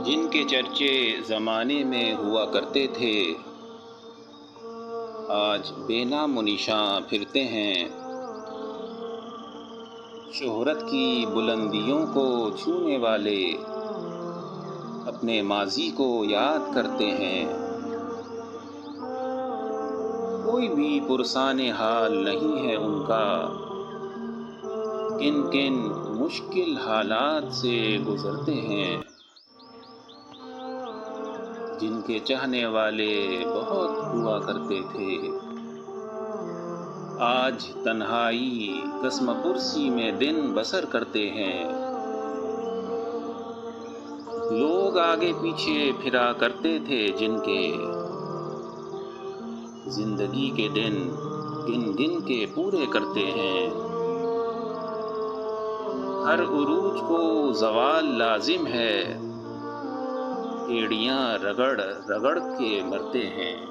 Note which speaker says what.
Speaker 1: جن کے چرچے زمانے میں ہوا کرتے تھے، آج بے نام و نشاں پھرتے ہیں۔ شہرت کی بلندیوں کو چھونے والے اپنے ماضی کو یاد کرتے ہیں۔ کوئی بھی پرسان حال نہیں ہے ان کا، کن کن مشکل حالات سے گزرتے ہیں۔ جن کے چاہنے والے بہت ہوا کرتے تھے، آج تنہائی قسم پرسی میں دن بسر کرتے ہیں۔ لوگ آگے پیچھے پھرا کرتے تھے جن کے، زندگی کے دن گن گن کے پورے کرتے ہیں۔ ہر عروج کو زوال لازم ہے، ایڑیاں رگڑ رگڑ کے مرتے ہیں۔